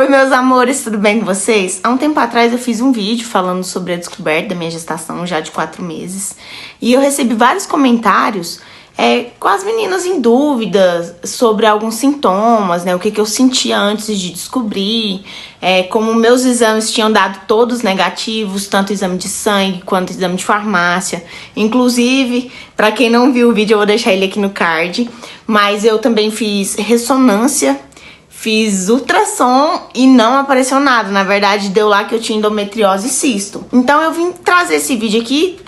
Oi, meus amores, tudo bem com vocês? Há um tempo atrás eu fiz um vídeo falando sobre a descoberta da minha gestação já de 4 meses. E eu recebi vários comentários com as meninas em dúvida sobre alguns sintomas, né? O que eu sentia antes de descobrir, como meus exames tinham dado todos negativos, tanto exame de sangue quanto exame de farmácia. Inclusive, para quem não viu o vídeo, eu vou deixar ele aqui no card, mas eu também fiz ressonância, fiz ultrassom e não apareceu nada. Na verdade, deu lá que eu tinha endometriose e cisto. Então eu vim trazer esse vídeo aqui.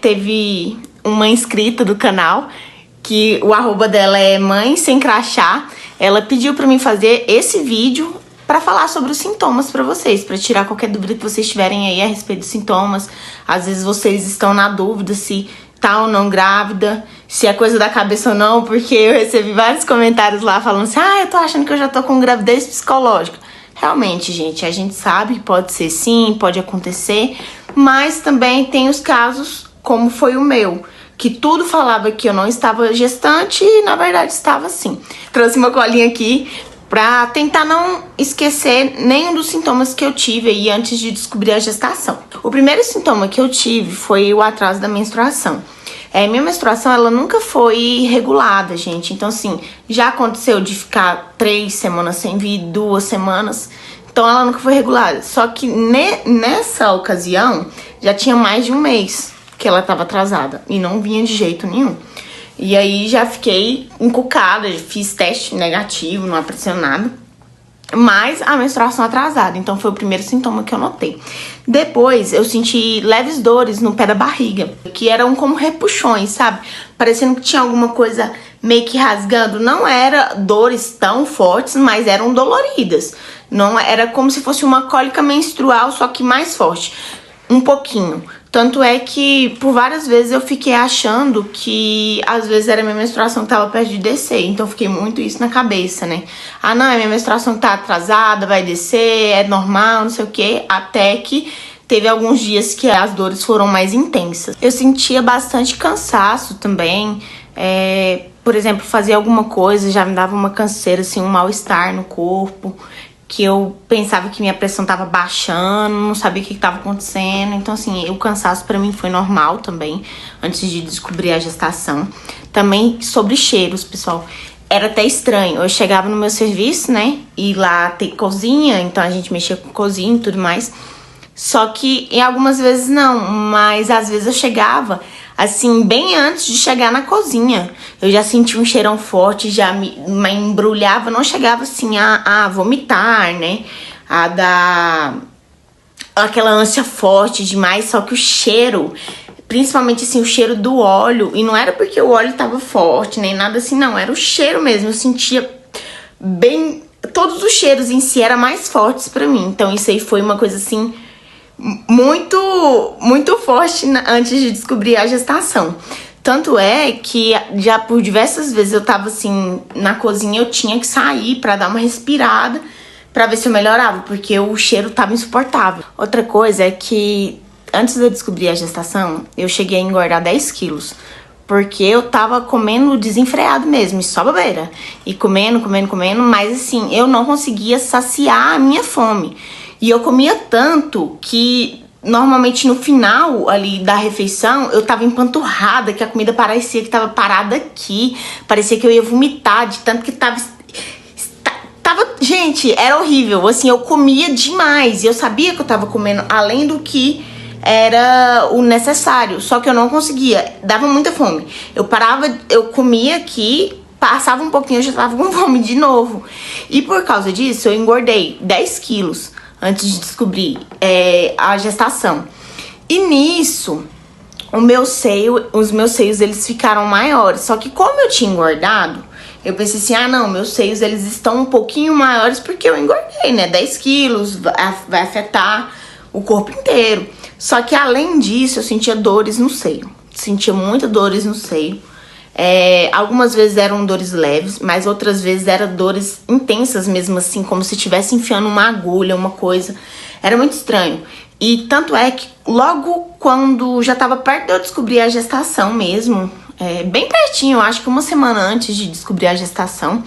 Teve uma inscrita do canal, que o arroba dela é mãe sem crachá. Ela pediu pra mim fazer esse vídeo pra falar sobre os sintomas pra vocês, pra tirar qualquer dúvida que vocês tiverem aí a respeito dos sintomas. Às vezes vocês estão na dúvida se tá ou não grávida, se é coisa da cabeça ou não, porque eu recebi vários comentários lá falando assim: eu tô achando que eu já tô com gravidez psicológica. Realmente, gente, a gente sabe que pode ser sim, pode acontecer, mas também tem os casos como foi o meu, que tudo falava que eu não estava gestante e na verdade estava sim. Trouxe uma colinha aqui pra tentar não esquecer nenhum dos sintomas que eu tive aí antes de descobrir a gestação. O primeiro sintoma que eu tive foi o atraso da menstruação. Minha menstruação, ela nunca foi regulada, gente. Então, assim, já aconteceu de ficar 3 semanas sem vir, 2 semanas. Então, ela nunca foi regulada. Só que nessa ocasião, já tinha mais de um mês que ela estava atrasada e não vinha de jeito nenhum. E aí já fiquei encucada, fiz teste negativo, não apareceu nada, mas a menstruação atrasada. Então foi o primeiro sintoma que eu notei. Depois eu senti leves dores no pé da barriga, que eram como repuxões, sabe? Parecendo que tinha alguma coisa meio que rasgando. Não era dores tão fortes, mas eram doloridas. Não era como se fosse uma cólica menstrual, só que mais forte, um pouquinho. Tanto é que por várias vezes eu fiquei achando que às vezes era minha menstruação que tava perto de descer. Então fiquei muito isso na cabeça, né? Não, é minha menstruação que tá atrasada, vai descer, é normal, não sei o quê. Até que teve alguns dias que as dores foram mais intensas. Eu sentia bastante cansaço também. Por exemplo, fazer alguma coisa já me dava uma canseira, assim, um mal-estar no corpo, que eu pensava que minha pressão tava baixando, não sabia o que tava acontecendo. Então, assim, o cansaço pra mim foi normal também, antes de descobrir a gestação. Também sobre cheiros, pessoal. Era até estranho. Eu chegava no meu serviço, né, e lá tem cozinha, então a gente mexia com cozinha e tudo mais. Só que em algumas vezes não, mas às vezes eu chegava, assim, bem antes de chegar na cozinha. Eu já sentia um cheirão forte, já me embrulhava, não chegava assim a vomitar, né? A dar aquela ânsia forte demais, só que o cheiro, principalmente assim, o cheiro do óleo, e não era porque o óleo tava forte, nem nada assim, não, era o cheiro mesmo. Eu sentia bem, todos os cheiros em si eram mais fortes pra mim. Então isso aí foi uma coisa assim muito forte antes de descobrir a gestação. Tanto é que já por diversas vezes eu tava assim na cozinha, eu tinha que sair pra dar uma respirada pra ver se eu melhorava, porque o cheiro tava insuportável. Outra coisa é que antes de eu descobrir a gestação, eu cheguei a engordar 10 quilos. Porque eu tava comendo desenfreado mesmo, e só bobeira. E comendo, mas assim, eu não conseguia saciar a minha fome. E eu comia tanto que normalmente no final ali da refeição eu tava empanturrada, que a comida parecia que tava parada aqui. Parecia que eu ia vomitar de tanto que tava... Gente, era horrível. Assim, eu comia demais. E eu sabia que eu tava comendo além do que era o necessário. Só que eu não conseguia. Dava muita fome. Eu parava, eu comia aqui, passava um pouquinho, eu já tava com fome de novo. E por causa disso, eu engordei 10 quilos antes de descobrir a gestação. E nisso, os meus seios, eles ficaram maiores. Só que como eu tinha engordado, eu pensei assim, não, meus seios, eles estão um pouquinho maiores porque eu engordei, né? 10 quilos vai afetar o corpo inteiro. Só que além disso, eu sentia dores no seio. Sentia muitas dores no seio. Algumas vezes eram dores leves, mas outras vezes eram dores intensas mesmo, assim, como se estivesse enfiando uma agulha, uma coisa. Era muito estranho. E tanto é que logo quando já tava perto de eu descobrir a gestação mesmo, bem pertinho, eu acho que uma semana antes de descobrir a gestação,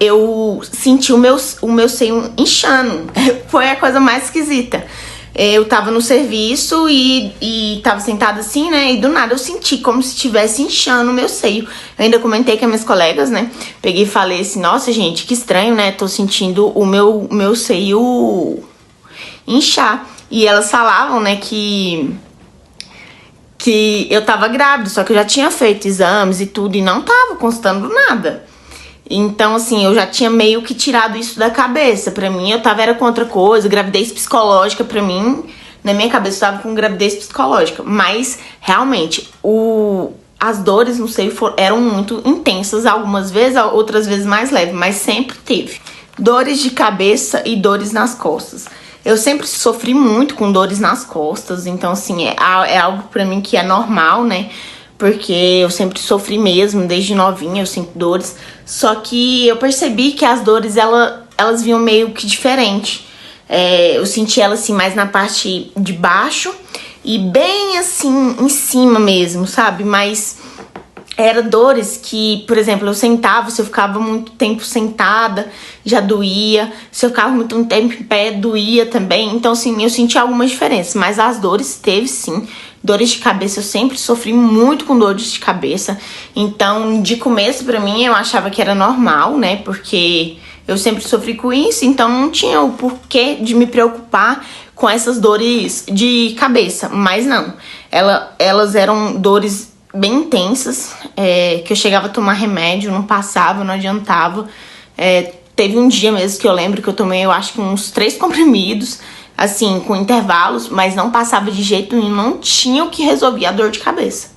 eu senti o meu seio inchando. Foi a coisa mais esquisita. Eu tava no serviço e tava sentada assim, né? E do nada eu senti como se estivesse inchando o meu seio. Eu ainda comentei com as minhas colegas, né? Peguei e falei assim, nossa, gente, que estranho, né? Tô sentindo o meu seio inchar. E elas falavam, né, que eu tava grávida, só que eu já tinha feito exames e tudo e não tava constando nada. Então, assim, eu já tinha meio que tirado isso da cabeça. Pra mim, eu tava era com outra coisa, gravidez psicológica pra mim, na minha cabeça eu tava com gravidez psicológica. Mas, realmente, as dores no seio eram muito intensas, algumas vezes, outras vezes mais leves, mas sempre teve. Dores de cabeça e dores nas costas. Eu sempre sofri muito com dores nas costas, então, assim, é algo pra mim que é normal, né? Porque eu sempre sofri mesmo, desde novinha eu sinto dores. Só que eu percebi que as dores, elas vinham meio que diferente. Eu senti elas assim mais na parte de baixo e bem assim em cima mesmo, sabe? Mas era dores que, por exemplo, eu sentava, se eu ficava muito tempo sentada, já doía. Se eu ficava muito tempo em pé, doía também. Então, assim, eu senti algumas diferenças. Mas as dores teve sim. Dores de cabeça, eu sempre sofri muito com dores de cabeça. Então, de começo, pra mim, eu achava que era normal, né? Porque eu sempre sofri com isso. Então, não tinha o porquê de me preocupar com essas dores de cabeça. Mas não. Elas eram dores bem intensas, que eu chegava a tomar remédio, não passava, não adiantava. Teve um dia mesmo que eu lembro que eu tomei, eu acho que uns 3 comprimidos, assim, com intervalos, mas não passava de jeito nenhum, não tinha o que resolver a dor de cabeça.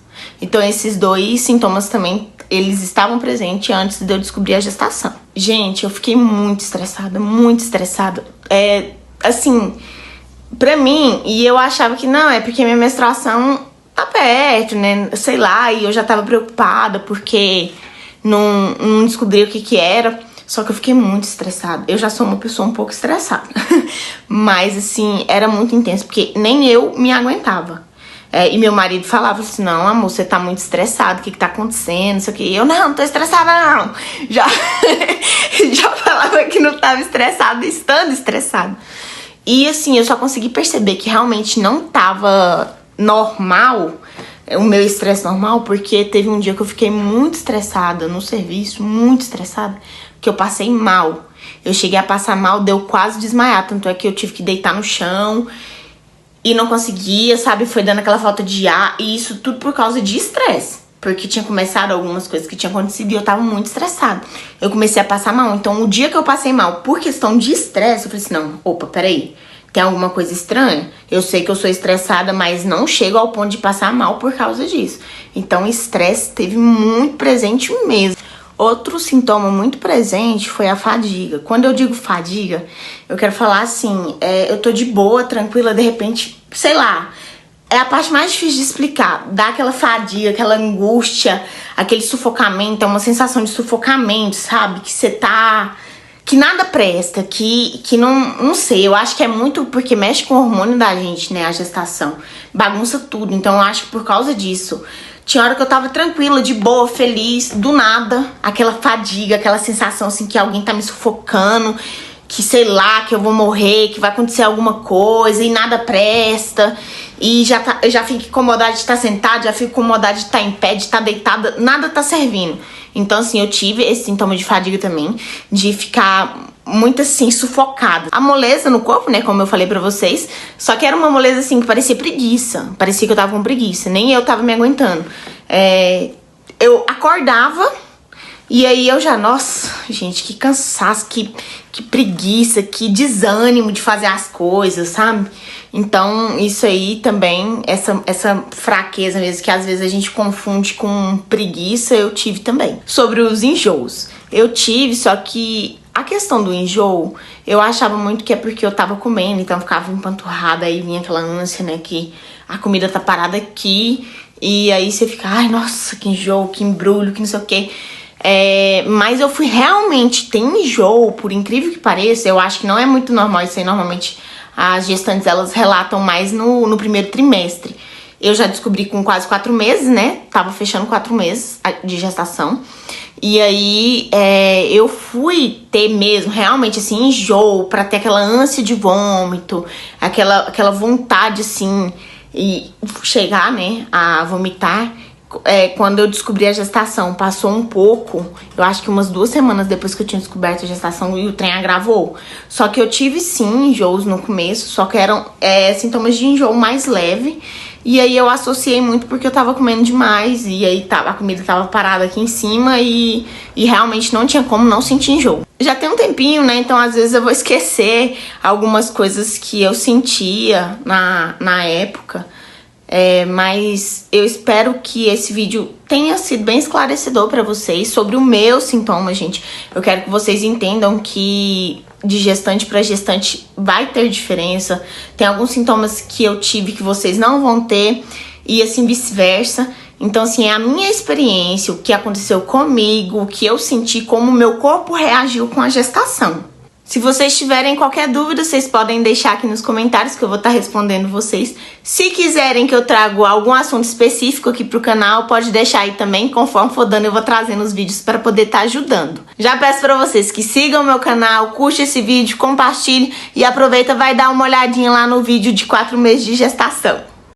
Então esses 2 sintomas também, eles estavam presentes antes de eu descobrir a gestação. Gente, eu fiquei muito estressada, muito estressada. Assim, pra mim, e eu achava que não, é porque minha menstruação tá perto, né, sei lá, e eu já tava preocupada porque não descobri o que era, só que eu fiquei muito estressada. Eu já sou uma pessoa um pouco estressada, mas assim, era muito intenso, porque nem eu me aguentava. E meu marido falava assim, não, amor, você tá muito estressado, o que tá acontecendo, não sei o que. Eu, não tô estressada não, já falava que não tava estressada, estando estressada. E assim, eu só consegui perceber que realmente não tava normal, o meu estresse normal, porque teve um dia que eu fiquei muito estressada no serviço, muito estressada, que eu passei mal. Eu cheguei a passar mal, deu quase desmaiar, tanto é que eu tive que deitar no chão e não conseguia, sabe? Foi dando aquela falta de ar, e isso tudo por causa de estresse, porque tinha começado algumas coisas que tinham acontecido e eu tava muito estressada. Eu comecei a passar mal, então o dia que eu passei mal por questão de estresse, eu falei assim, não, opa, peraí, tem alguma coisa estranha? Eu sei que eu sou estressada, mas não chego ao ponto de passar mal por causa disso. Então, o estresse teve muito presente mesmo. Outro sintoma muito presente foi a fadiga. Quando eu digo fadiga, eu quero falar assim, eu tô de boa, tranquila, de repente, sei lá, é a parte mais difícil de explicar. Dá aquela fadiga, aquela angústia, aquele sufocamento, é uma sensação de sufocamento, sabe? Que você tá... que nada presta, que não sei, eu acho que é muito porque mexe com o hormônio da gente, né, a gestação, bagunça tudo, então eu acho que por causa disso, tinha hora que eu tava tranquila, de boa, feliz, do nada, aquela fadiga, aquela sensação assim que alguém tá me sufocando, que sei lá, que eu vou morrer, que vai acontecer alguma coisa e nada presta, e eu já fico incomodada de estar sentada, já fico incomodada de estar em pé, de estar deitada, nada tá servindo. Então, assim, eu tive esse sintoma de fadiga também, de ficar muito, assim, sufocada. A moleza no corpo, né, como eu falei pra vocês, só que era uma moleza, assim, que parecia preguiça. Parecia que eu tava com preguiça, nem eu tava me aguentando. Eu acordava e aí eu já, nossa, gente, que cansaço, que preguiça, que desânimo de fazer as coisas, sabe? Então, isso aí também, essa fraqueza mesmo, que às vezes a gente confunde com preguiça, eu tive também. Sobre os enjoos, eu tive, só que a questão do enjoo, eu achava muito que é porque eu tava comendo, então eu ficava empanturrada, aí vinha aquela ânsia, né, que a comida tá parada aqui, e aí você fica, ai, nossa, que enjoo, que embrulho, que não sei o quê. Mas eu fui realmente ter enjoo, por incrível que pareça, eu acho que não é muito normal isso aí, normalmente as gestantes elas relatam mais no primeiro trimestre. eu já descobri com quase 4 meses, né? Tava fechando 4 meses de gestação. E aí, eu fui ter mesmo, realmente, assim, enjoo, pra ter aquela ânsia de vômito, aquela vontade, assim, e chegar, né, a vomitar. Quando eu descobri a gestação, passou um pouco, eu acho que umas 2 semanas depois que eu tinha descoberto a gestação, e o trem agravou. Só que eu tive, sim, enjoos no começo, só que eram sintomas de enjoo mais leve. E aí eu associei muito porque eu tava comendo demais, e aí a comida tava parada aqui em cima e realmente não tinha como não sentir enjoo. Já tem um tempinho, né, então às vezes eu vou esquecer algumas coisas que eu sentia na época. Mas eu espero que esse vídeo tenha sido bem esclarecedor pra vocês sobre o meu sintoma, gente. Eu quero que vocês entendam que de gestante pra gestante vai ter diferença. Tem alguns sintomas que eu tive que vocês não vão ter e assim vice-versa. Então, assim, é a minha experiência, o que aconteceu comigo, o que eu senti, como o meu corpo reagiu com a gestação. Se vocês tiverem qualquer dúvida, vocês podem deixar aqui nos comentários que eu vou estar respondendo vocês. Se quiserem que eu traga algum assunto específico aqui pro canal, pode deixar aí também. Conforme for dando, eu vou trazendo os vídeos para poder estar ajudando. Já peço para vocês que sigam o meu canal, curte esse vídeo, compartilhe e aproveita, vai dar uma olhadinha lá no vídeo de 4 meses de gestação.